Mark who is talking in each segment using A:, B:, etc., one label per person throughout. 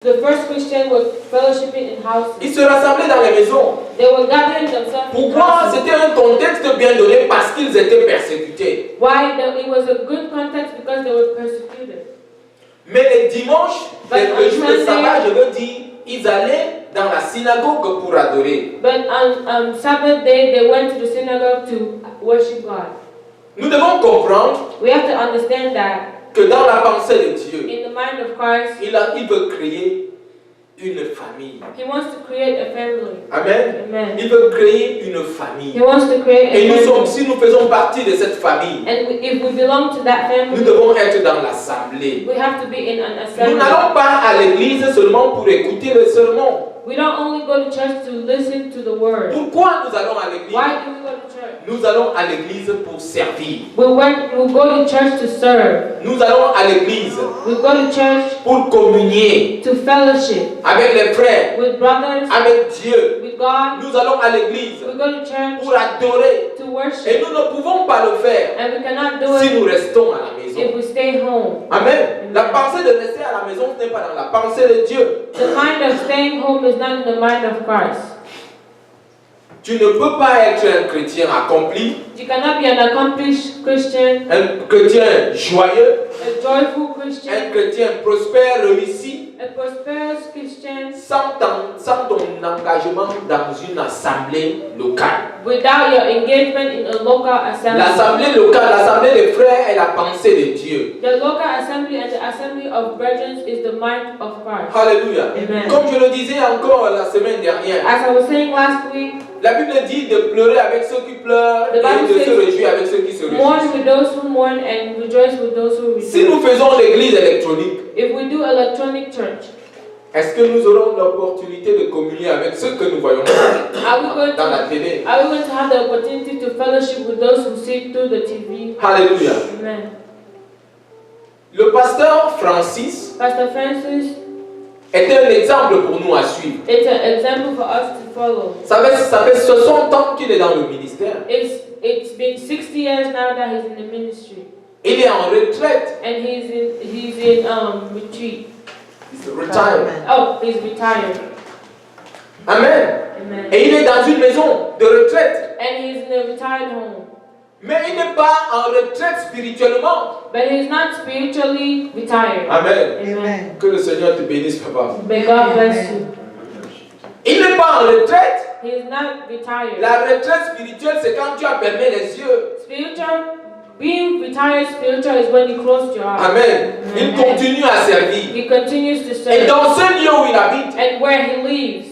A: The first Christians were fellowshipping in houses.
B: Ils se rassemblaient dans les maisons.
A: They were gathering themselves.
B: Pourquoi? C'était un contexte bien donné parce qu'ils étaient persécutés.
A: Why? It was a good context because they were persecuted.
B: Mais les dimanches, les jours de sabbat, je veux dire, ils allaient dans la synagogue pour adorer.
A: But on Sabbath day, they went to the synagogue to worship God.
B: Nous devons comprendre
A: We have to understand that
B: que dans la pensée de Dieu,
A: in the mind of Christ,
B: il veut créer une famille.
A: He wants to create a family.
B: Amen.
A: Amen.
B: Il veut créer une famille.
A: He wants to create a
B: Et
A: family.
B: si nous faisons partie de cette famille,
A: And if we belong to that
B: nous
A: family,
B: devons être dans l'assemblée.
A: we have to be in an
B: Nous
A: assembly.
B: n'allons pas à l'église seulement pour écouter le sermon.
A: We don't only go to church to listen to the word.
B: Pourquoi nous allons à l'église?
A: Why do we go to church?
B: Nous allons à l'église pour servir.
A: We go to church to serve.
B: Nous allons à l'église
A: We go to church
B: pour communier
A: to fellowship
B: avec les frères,
A: with brothers,
B: avec Dieu.
A: with God.
B: Nous allons à l'église
A: We go to church
B: pour adorer.
A: to
B: Et
A: worship.
B: nous ne pouvons pas le faire
A: And we cannot do
B: si
A: it
B: nous restons à la maison.
A: if we stay home.
B: Amen. La pensée de rester à la maison, ce n'est pas dans la pensée de Dieu.
A: The mind of staying home is not in the mind of Christ.
B: Tu ne peux pas être un chrétien accompli,
A: You cannot be an accomplished Christian,
B: un chrétien joyeux,
A: a joyful
B: un
A: Christian,
B: chrétien prospère, réussi,
A: a prosperous Christian,
B: sans ton engagement dans une assemblée locale.
A: without your engagement in a local assembly.
B: L'assemblée locale, l'assemblée des frères est la pensée de Dieu.
A: The local assembly and the assembly of brethren is the mind of Christ.
B: Alléluia.
A: Amen.
B: Comme je le disais encore la semaine dernière,
A: As I was saying last week,
B: la Bible dit de pleurer avec ceux qui pleurent
A: The
B: et
A: Bible
B: de se
A: says,
B: réjouir avec ceux qui se
A: mourn
B: réjouissent.
A: with those who mourn and rejoice with those who
B: Si nous
A: rejoice.
B: faisons l'église électronique,
A: If we do electronic church,
B: est-ce que nous aurons l'opportunité de communier avec ceux que nous voyons
A: are we going
B: dans la
A: to
B: télé?
A: are we going to have the opportunity to fellowship with those who see through the TV?
B: Alléluia.
A: Amen.
B: Le pasteur Francis
A: Pastor Francis,
B: était un exemple pour nous à suivre.
A: it's an example for us to follow.
B: Ça fait 60 ans qu'il est dans le ministère.
A: It's been 60 years now that he's in the ministry,
B: Il est en retraite.
A: and he's in retreat.
B: Retirement.
A: Oh, he's retired.
B: Amen.
A: Amen.
B: Et il est dans une maison de retraite.
A: And he's in a retired home.
B: Mais il n'est pas en retraite spirituellement.
A: But he's not spiritually retired.
B: Amen.
A: Amen.
B: Que le Seigneur te bénisse, papa.
A: May God bless you.
B: Il n'est pas en retraite.
A: He is not retired.
B: La retraite spirituelle, c'est quand tu as fermé les yeux.
A: Being retired spiritual is when you close your eyes.
B: Amen. Il continue à servir.
A: He continues to
B: Et
A: serve.
B: dans ce lieu où il habite,
A: And where he lives,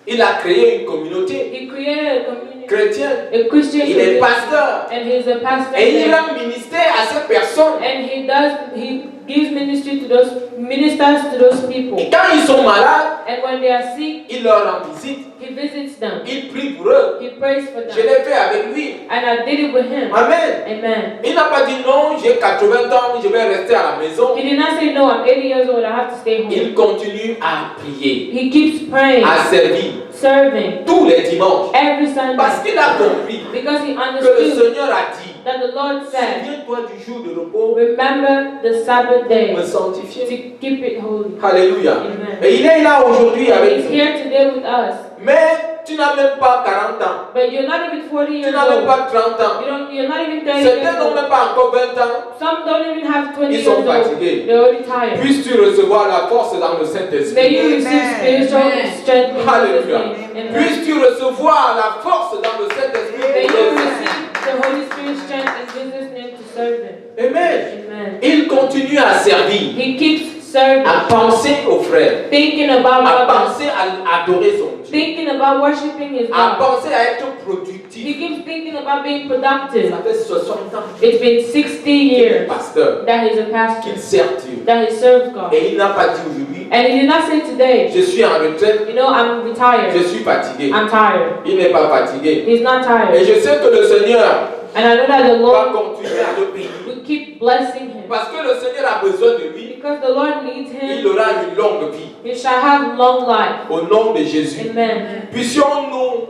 B: il a créé une communauté
A: he created a community,
B: chrétienne.
A: a Christian
B: Il est
A: community,
B: pasteur.
A: and he's a pastor
B: Et il
A: there.
B: rend ministère à ces personnes.
A: And he gives ministry to those ministers to those people.
B: Et quand ils sont malades,
A: And when they are sick,
B: il leur rend visite.
A: he visits them.
B: Il prie pour eux.
A: He prays for
B: Je
A: them.
B: l'ai fait avec lui.
A: And I did it with him.
B: Amen.
A: Amen.
B: Il n'a pas dit non, j'ai 80 ans, je vais rester à la maison.
A: He did not say, no, I'm 80 years old, I have to stay home.
B: Il continue à prier,
A: He keeps praying,
B: à servir
A: serving,
B: tous les dimanches.
A: every Sunday.
B: Parce qu'il a compris
A: Because he
B: que le
A: understood
B: Seigneur a dit,
A: that the Lord said,
B: souviens-toi du jour de repos,
A: remember the Sabbath day
B: me
A: to
B: sanctifier.
A: keep it holy.
B: Alléluia.
A: Amen.
B: Et il est là aujourd'hui avec
A: He's
B: nous.
A: here today with us.
B: Mais tu n'as même pas 40 ans.
A: But you're not even 40
B: Tu
A: years
B: n'as même
A: old.
B: pas 30 ans.
A: You're not even 30
B: Certains
A: years
B: n'ont
A: old.
B: même pas encore 20 ans.
A: Some don't even have 20
B: Ils
A: years
B: sont
A: old.
B: fatigués.
A: They're already tired.
B: Puisses-tu recevoir la force dans le
A: May
B: Saint-Esprit.
A: you receive spiritual strength in Jesus'
B: Alléluia.
A: name. Amen.
B: Puisses-tu recevoir la force dans le Saint-Esprit.
A: May
B: pour
A: you
B: le faire.
A: receive the Holy Spirit strength in Jesus' name to serve Him.
B: Amen.
A: Amen.
B: Il continue à servir,
A: He keeps serving,
B: à penser aux frères,
A: thinking about
B: à
A: others,
B: penser à adorer son Dieu,
A: thinking about worshiping His
B: à
A: God.
B: penser à être
A: He
B: productif.
A: keeps thinking about being productive.
B: Ça fait 60 ans
A: It's been 60
B: qu'il est
A: years
B: pasteur,
A: that he's a pastor,
B: qu'il sert Dieu.
A: that he serves God.
B: Et il n'a pas dit aujourd'hui,
A: And he did not say today,
B: je suis en retraite,
A: you know, I'm
B: je
A: retired.
B: suis fatigué.
A: I'm tired.
B: Il n'est pas fatigué.
A: He's not
B: Et
A: tired.
B: je sais que le Seigneur
A: And I know that the
B: va
A: Lord
B: continuer à le bénir.
A: will keep blessing him.
B: Parce que le Seigneur a besoin de lui.
A: Because the Lord needs
B: Il
A: him,
B: aura une longue vie.
A: he shall have long life.
B: Au nom de Jésus.
A: Amen.
B: Puissions-nous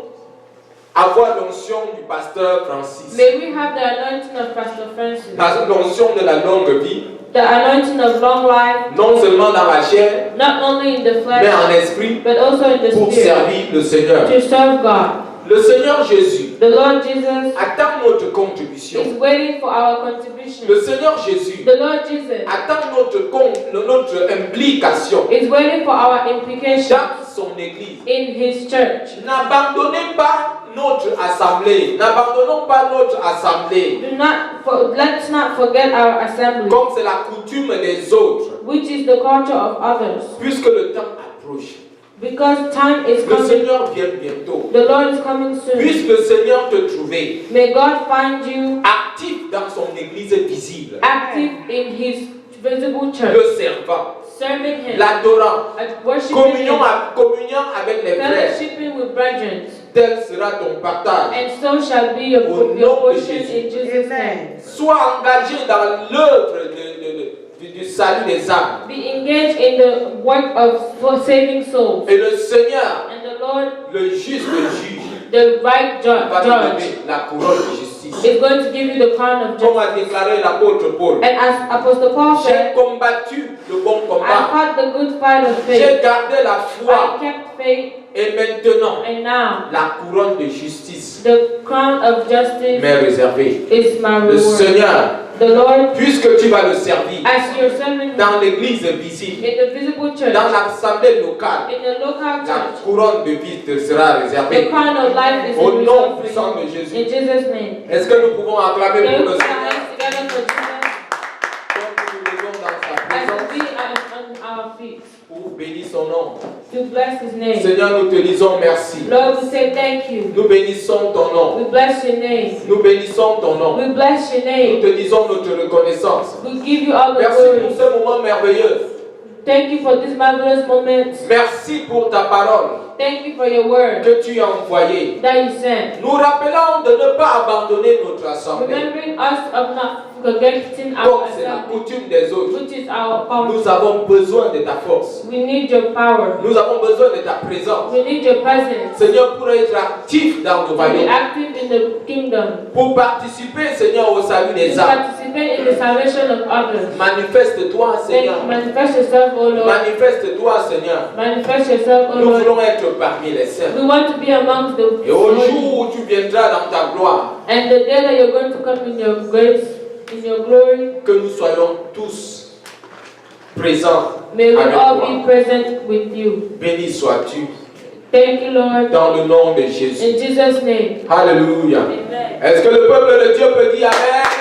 B: avoir l'onction du pasteur Francis.
A: May we have the anointing of Pastor Francis.
B: La l'onction de la longue vie.
A: The anointing of long life,
B: non seulement dans la chair,
A: not only in the
B: mais
A: flesh,
B: en esprit,
A: but also in the
B: pour
A: spirit,
B: servir le Seigneur.
A: to serve God.
B: Le Seigneur Jésus
A: The Lord Jesus
B: attend notre contribution.
A: is waiting for our contribution.
B: Le Seigneur Jésus
A: The Lord Jesus
B: attend notre implication
A: is waiting for our implication
B: dans son Église.
A: in His church.
B: N'abandonnez pas notre assemblée. N'abandonnons pas notre assemblée.
A: Let's not forget our assembly,
B: Comme c'est la coutume des autres.
A: which is the culture of others.
B: Puisque le temps approche.
A: Because time is
B: Le
A: coming.
B: Seigneur vient bientôt.
A: The Lord is coming soon.
B: Puisse le Seigneur te trouver
A: May God find you
B: actif dans son Église visible.
A: active in His visible church,
B: Le servant.
A: serving Him,
B: L'adorant.
A: worshiping
B: Communion
A: Him,
B: avec les frères.
A: fellowshipping with brethren.
B: Tel sera ton partage.
A: And so shall be your
B: Au nom de
A: portion
B: Jésus.
A: in Jesus'
C: Amen.
A: name.
B: Sois engagé dans l'œuvre du salut des âmes.
A: Be engaged in the work for saving souls.
B: Et le Seigneur,
A: And the Lord,
B: le juste juge,
A: the right
B: va te
A: judge,
B: donner la couronne de justice.
A: is going to give you the crown of
B: Comme
A: justice.
B: a déclaré l'apôtre Paul,
A: And as Apostle Paul
B: j'ai
A: said,
B: combattu le bon
A: I
B: combat.
A: fought the good fight of faith.
B: J'ai gardé la
A: I
B: foi.
A: kept faith,
B: Et maintenant,
A: and now
B: la couronne de justice
A: the crown of justice
B: m'est réservée.
A: is my
B: Le
A: reward.
B: Seigneur,
A: The Lord,
B: puisque tu vas le servir
A: as your servant
B: dans l'église visible,
A: in the visible church,
B: dans l'assemblée locale,
A: in the local
B: la
A: church,
B: couronne de vie te sera
A: the
B: réservée.
A: crown of life is
B: Au nom
A: reserved
B: puissant
A: for
B: de
A: you.
B: Jésus.
A: In Jesus' name.
B: Est-ce que nous pouvons acclamer
A: Can we
B: pour le
A: put our
B: Seigneur
A: hands together for Jesus
B: comme nous nous levons dans sa
A: as
B: présence
A: we are on our feet
B: pour bénir son nom?
A: to bless His name?
B: Seigneur, nous te disons merci.
A: Lord, we say thank you.
B: Nous bénissons ton nom.
A: We bless your name.
B: Nous bénissons ton nom.
A: We bless your
B: Nous
A: name.
B: te disons notre reconnaissance.
A: We give you all the
B: Merci pour
A: glory.
B: ce moment merveilleux.
A: Thank you for this marvelous moment.
B: Merci pour ta parole
A: Thank you for your word
B: que tu as envoyée.
A: that you sent.
B: Nous rappelons de ne pas abandonner notre assemblée,
A: Remembering us of not forgetting
B: comme
A: our
B: c'est la
A: assembly,
B: coutume des autres.
A: which is our power.
B: Nous avons besoin de ta force.
A: We need your power.
B: Nous avons besoin de ta présence.
A: We need your presence
B: Seigneur, pour être actif dans nos
A: to be
B: royaumes,
A: active in the kingdom,
B: pour participer, Seigneur, au salut
A: to
B: des âmes.
A: participate in the salvation of others.
B: Manifeste-toi, Seigneur.
A: Manifest yourself, O Lord.
B: Manifeste-toi, Seigneur.
A: Manifest yourself, O
B: Nous
A: Lord.
B: voulons être parmi les saints.
A: We want to be amongst the
B: Et au
A: holy.
B: jour où tu viendras dans ta gloire,
A: And the day that you're going to come in your grace, in your glory,
B: que nous soyons tous présents
A: may we
B: avec
A: all
B: toi.
A: be present with you.
B: Béni sois-tu
A: Thank you, Lord.
B: dans le nom de Jésus.
A: In Jesus' name.
B: Alléluia.
A: Amen.
B: Est-ce que le peuple de Dieu peut dire Amen?